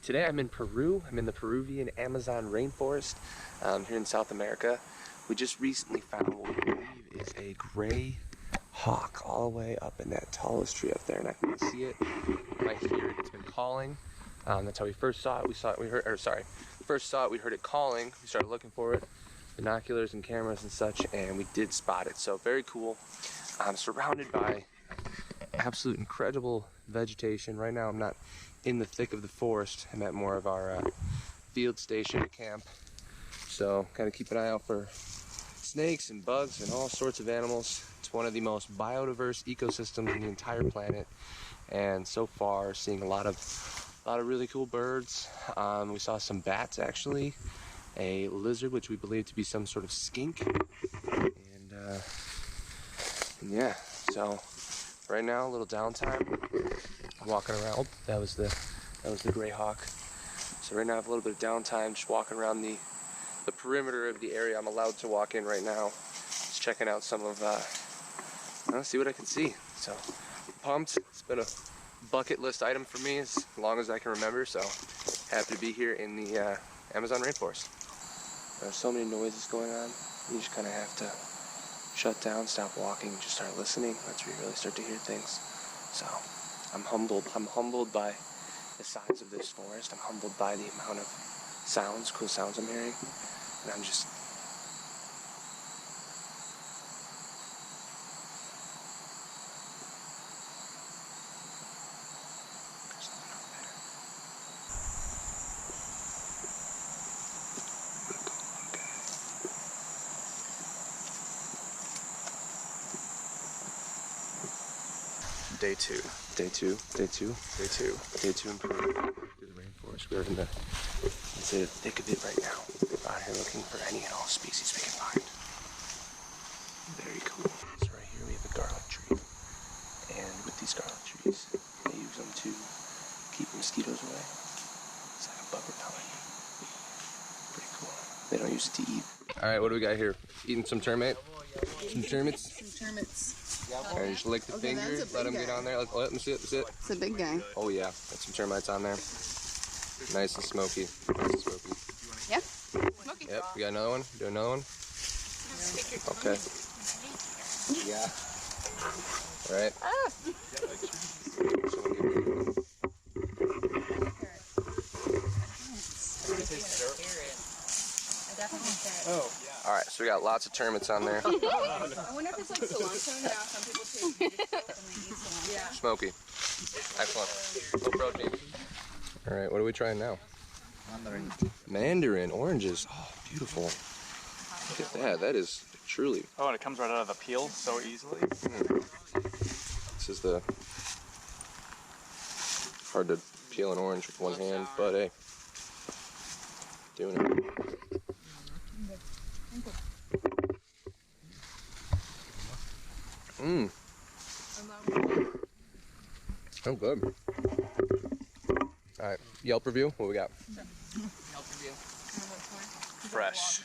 Today I'm in Peru. I'm in the Peruvian Amazon Rainforest here in South America. We just recently found what we believe is a gray hawk all the way up in that tallest tree up there, and I can see it right here. It's been calling. That's how we first saw it. We heard it calling. We started looking for it, binoculars and cameras and such, and we did spot it. So very cool. I'm surrounded by absolute incredible vegetation. Right now I'm not in the thick of the forest. I'm at more of our field station camp. So kind of keep an eye out for snakes and bugs and all sorts of animals. It's one of the most biodiverse ecosystems in the entire planet. And so far seeing a lot of really cool birds. We saw some bats actually, a lizard which we believe to be some sort of skink. And yeah, so right now a little downtime. Walking around. That was the gray hawk. So right now I have a little bit of downtime, just walking around the perimeter of the area I'm allowed to walk in right now. Just checking out some of see what I can see. So pumped. It's been a bucket list item for me as long as I can remember. So happy to be here in the Amazon rainforest. There's so many noises going on. You just kind of have to shut down, stop walking, and just start listening. That's where you really start to hear things. So I'm humbled by the size of this forest. I'm humbled by the amount of cool sounds I'm hearing. And I'm just... There's nothing over there. I'm gonna go look at it. Day two in Peru, through the rainforest. We're in the thick of it right now. We're out here looking for any and all species we can find. Very cool. So right here we have a garlic tree, and with these garlic trees, they use them to keep mosquitoes away. It's like a bug repellent. Pretty cool. They don't use it to eat. All right, what do we got here? Eating some termite? Some termites? Some termites. Alright, just lick the finger, let them get on there. Let me see it, see it. It's a big guy. Oh yeah, got some termites on there. Nice and smoky. Yeah? Smoky. Yep, we got another one. Do another one. Okay. Yeah. Alright. Oh. Alright, so we got lots of termites on there. I wonder if it's like cilantro now. Some people taste it and they eat cilantro. Yeah. Smoky. Excellent. Low protein. Alright, what are we trying now? Mandarin. Mandarin. Oranges. Oh, beautiful. Look at that. That is truly... Oh, and it comes right out of the peel so easily. This is the... Hard to peel an orange with one hand, but hey. Doing it. Oh, good. Alright, Yelp review, what we got? Yelp review. Fresh.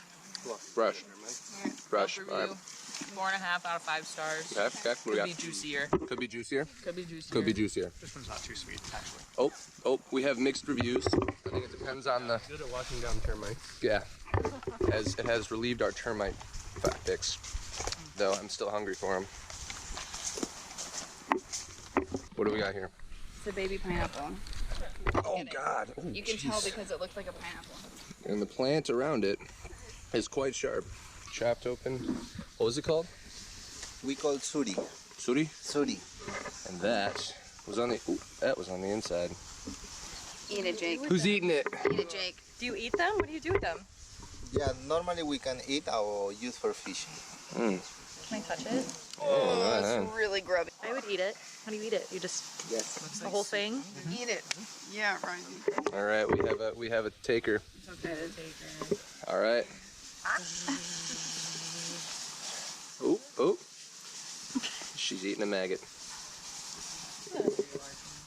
Fresh, alright. 4.5 out of 5 stars. Okay, what do we got? Could be juicier. Could be juicier? Could be juicier. Could be juicier. This one's not too sweet, actually. Oh, we have mixed reviews. I think it depends on the... Good at walking down termites. Yeah. As it has relieved our termite fix. Though I'm still hungry for them. What do we got here? It's a baby pineapple. Oh God! Oh, You can tell because it looks like a pineapple. And the plant around it is quite sharp. Chopped open. What was it called? We call suri. Suri? Suri. And that was on the inside. Eat it, Jake. Who's eating it? Eat it, Jake. Do you eat them? What do you do with them? Yeah, normally we can eat or use for fishing. Can I touch it? Oh, it's really grubby. I would eat it. How do you eat it? You just the whole thing? Eat it. Yeah, right. All right, we have a taker. It's okay to take it. All right. Oh. She's eating a maggot.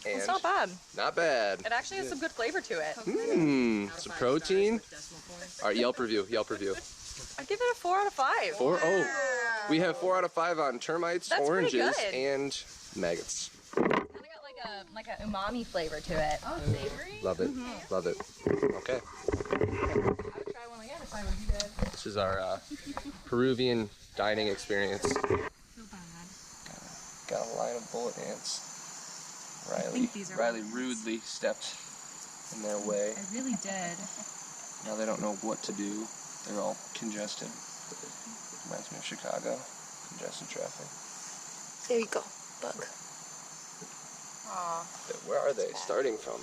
And It's not bad. Not bad. It actually has some good flavor to it. Some protein. All right, Yelp review. I give it a 4 out of 5. 4? Oh, we have 4 out of 5 on termites, That's pretty oranges, good. and maggots. And I got like like a umami flavor to it. Oh, savory? Love it. Love it. Okay. I would try one again if I was you guys. This is our Peruvian dining experience. Feel bad. Got a line of bullet ants. Riley rudely stepped in their way. I really did. Now they don't know what to do. They're all congested. Reminds me of Chicago. Congested traffic. There you go. Bug. Where are they starting from?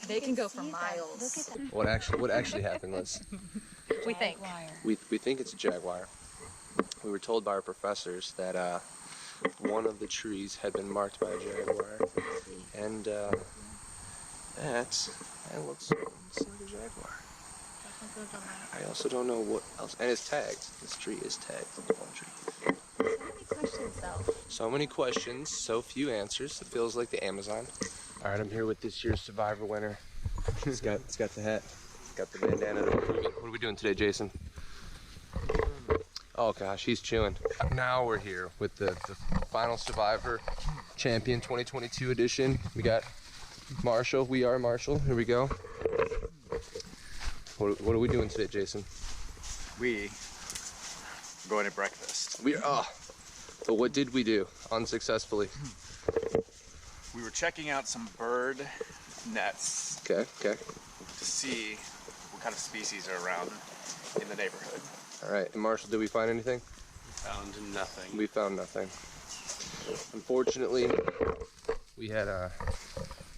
They can go for miles. What actually happened was We think. we think it's a jaguar. We were told by our professors that one of the trees had been marked by a jaguar, and that looks like a jaguar. I also don't know what else, and it's tagged. This tree is tagged. The palm tree. So many questions, though. So many questions, so few answers. It feels like the Amazon. All right, I'm here with this year's Survivor winner. It's got the hat, it's got the bandana. What are we doing today, Jason? Oh gosh, he's chewing. Now we're here with the final Survivor Champion 2022 edition. We got Marshall. We are Marshall. Here we go. What are we doing today, Jason? We going to breakfast. But what did we do unsuccessfully? We were checking out some bird nets Okay. to see what kind of species are around in the neighborhood. All right. And Marshall, did we find anything? Found nothing. We found nothing. Unfortunately, we had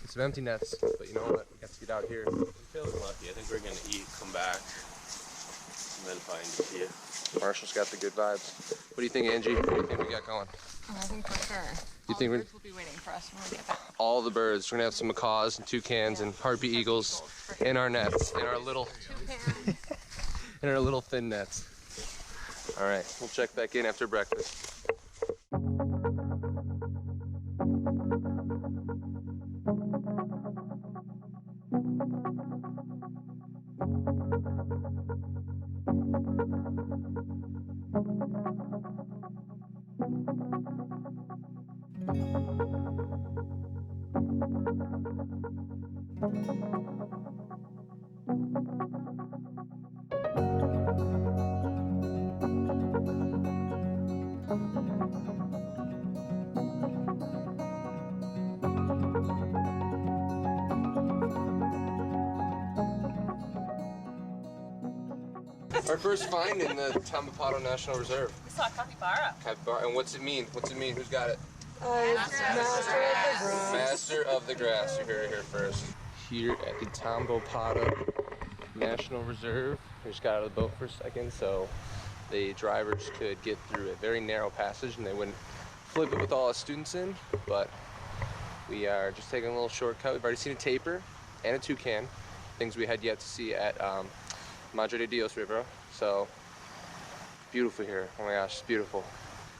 some empty nets, but you know what? We got to get out here. I'm feeling lucky. I think we're gonna eat, come back, and then find a few. Marshall's got the good vibes. What do you think, Angie? What do you think we got going? I think for sure. You think Birds will be waiting for us when we get back. all the birds? We're gonna have some macaws and toucans and harpy eagles in our nets, in our little thin nets. All right, we'll check back in after breakfast. Our first find in the Tambopata National Reserve. We saw a capybara. Capybara. And what's it mean? What's it mean? Who's got it? Master Master of the grass. You heard it here first. Here at the Tambopata National Reserve. We just got out of the boat for a second, so the drivers could get through a very narrow passage and they wouldn't flip it with all the students in. But we are just taking a little shortcut. We've already seen a tapir and a toucan, things we had yet to see at Madre de Dios River. So beautiful here. Oh my gosh, it's beautiful.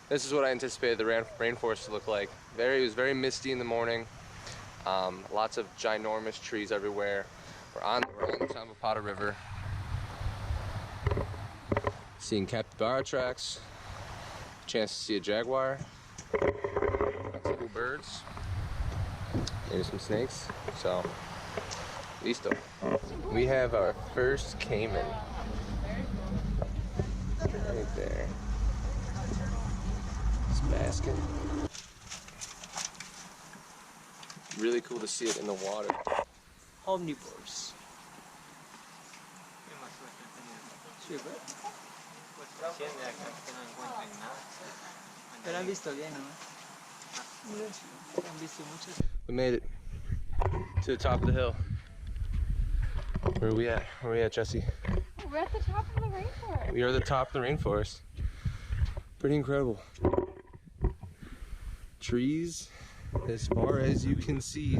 This is what I anticipated the rainforest to look like. It was very misty in the morning. Lots of ginormous trees everywhere. We're on the Tambopata River. Seeing capybara tracks. Chance to see a jaguar. Lots of cool birds. Maybe some snakes. So, listo. We have our first caiman. Right there. It's basking. Really cool to see it in the water. Omnivores. Pero han visto bien, ¿no? Han visto muchos. We made it to the top of the hill. Where are we at? Where are we at, Jesse? We're at the top of the rainforest. We are at the top of the rainforest. Pretty incredible. Trees as far as you can see.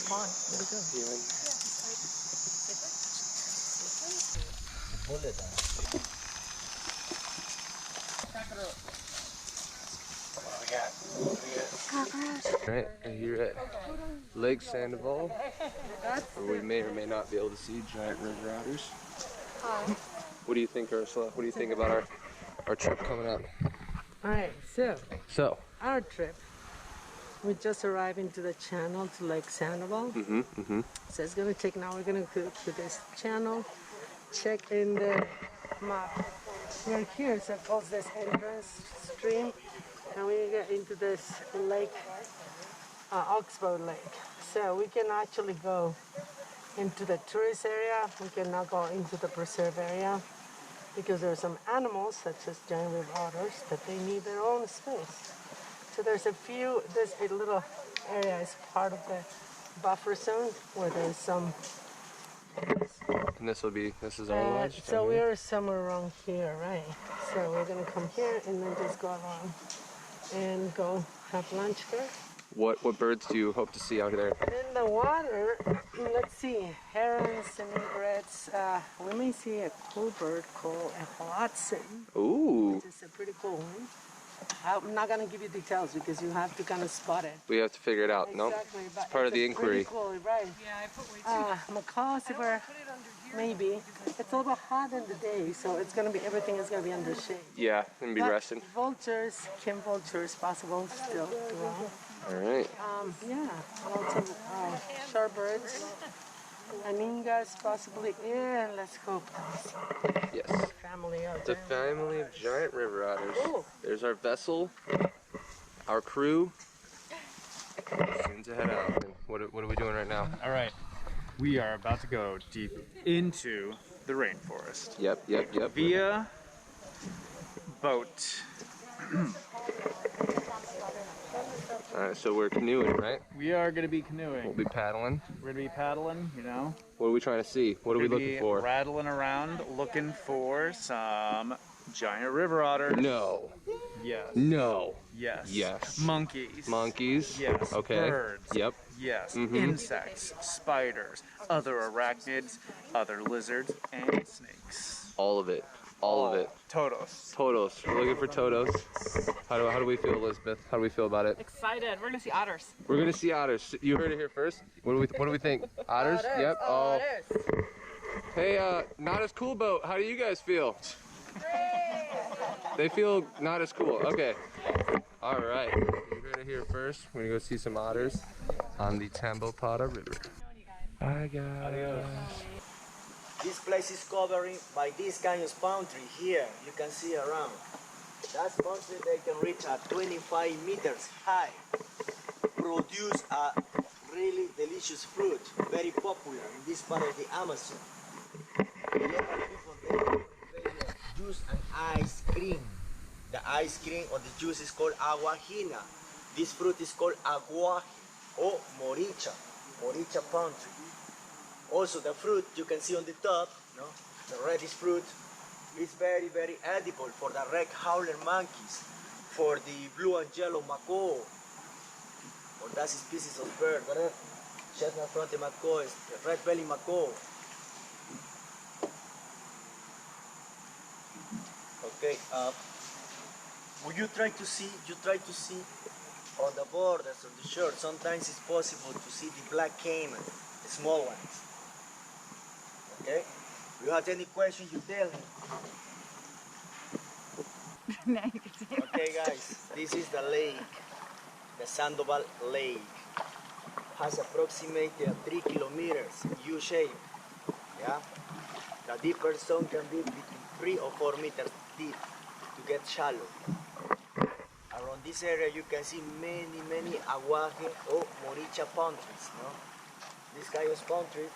Come on, here we go. Alright, we're here at Lake Sandoval, where we may or may not be able to see giant river otters. What do you think, Ursula? What do you think about our trip coming up? Alright, So, our trip. We just arrived into the channel to Lake Sandoval. So it's gonna take, now we're gonna go to this channel, check in the map. We're here, so it calls this entrance stream, and we get into this lake, Oxbow Lake. So we can actually go into the tourist area. We cannot go into the preserve area because there are some animals, such as giant river otters, that they need their own space. So there's a few, this little area is part of the buffer zone where there's some. and this is our lodge. So we're somewhere around here, right? So we're gonna come here and then just go around and go have lunch there. What birds do you hope to see out there? In the water, let's see, herons and egrets. We may see a cool bird called a Watson, Ooh, which is a pretty cool one. I'm not gonna give you details because you have to kind of spot it. we have to figure it out. No, Exactly, it's but part of the a pretty inquiry. Cool, right? Yeah, I put way too. Macaws, if we're maybe. It's a little hot in the day, so it's gonna be, everything is gonna be under shade. Yeah, and be But resting. vultures, king vultures, possible still around. All right. Yeah, lots of shorebirds, aningas, possibly. Yeah, let's hope. Yes. Family out The there. family of giant river otters. Oh. There's our vessel, our crew. Soon to head out. And what are we doing right now? All right, we are about to go deep into the rainforest Yep. via boat. All right, so we're canoeing, right? We are gonna be We'll canoeing. be paddling. We're gonna be paddling, you know. What are we trying to see? What are we Gonna looking be for? rattling around looking for some giant river otters. No. Yes. No. Yes. Yes. Monkeys. Monkeys. Yes. Okay. Birds. Yep. Yes. Mhm. Insects, spiders, other arachnids, other lizards, and snakes. All of it. All of it. Totos. Totos. We're looking for totos. How do we feel, Elizabeth? How do we feel about it? Excited. We're gonna see otters. We're gonna see otters. You heard it here first. What do we think? Otters? Yep. Oh. Hey, not as cool boat. How do you guys feel? They feel not as cool. Okay. All right. You heard it here first. We're gonna go see some otters on the Tambopata River. Bye, guys. This place is covered by this kind of palm tree here. You can see around. That palm tree they can reach at 25 meters high. Produce a really delicious fruit, very popular in this part of the Amazon. The local people they make juice and ice cream. The ice cream or the juice is called aguajina. This fruit is called aguaje or moricha palm tree. Also the fruit you can see on the top, no? The reddish fruit is very, very edible for the red howler monkeys, for the blue and yellow macaw, or that species of bird, the chestnut fronted macaw, is the red belly macaw. Okay, will you try to see on the borders of the shore, sometimes it's possible to see the black caiman, the small ones. Okay? If you have any questions, you tell me. Now you can see it. Okay, guys, this is the lake, the Sandoval Lake. Has approximately 3 kilometers U-shape. Yeah? The deeper zone can be between 3 or 4 meters deep to get shallow. Around this area, you can see many aguaje or moricha palm trees. No? This kind of palm tree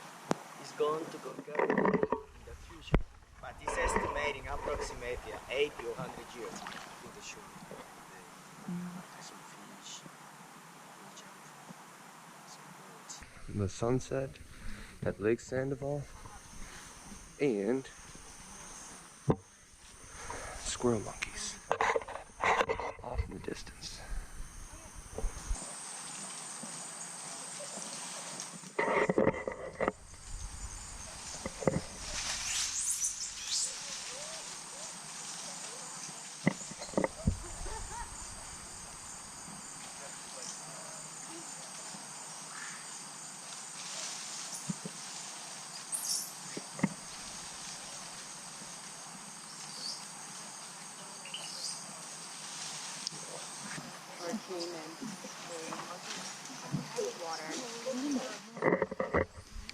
is going to conquer the world in the future, but it's estimating approximately 80 or 100 years in the shore. Some fish, some birds. The sunset at Lake Sandoval and squirrel monkeys off in the distance.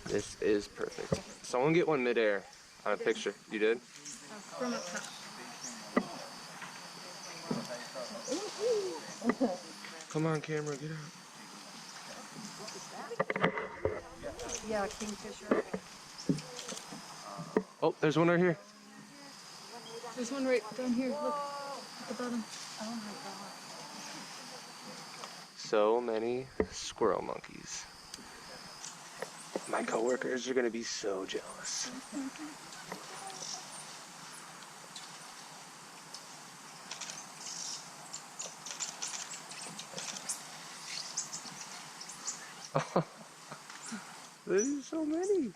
This is perfect. Someone get one midair on a picture. You did? From up top. Come on, camera, get out. Yeah, kingfisher. Oh, there's one right here. There's one right down here. Look at the bottom. So many squirrel monkeys. My coworkers are gonna be so jealous. There's so many.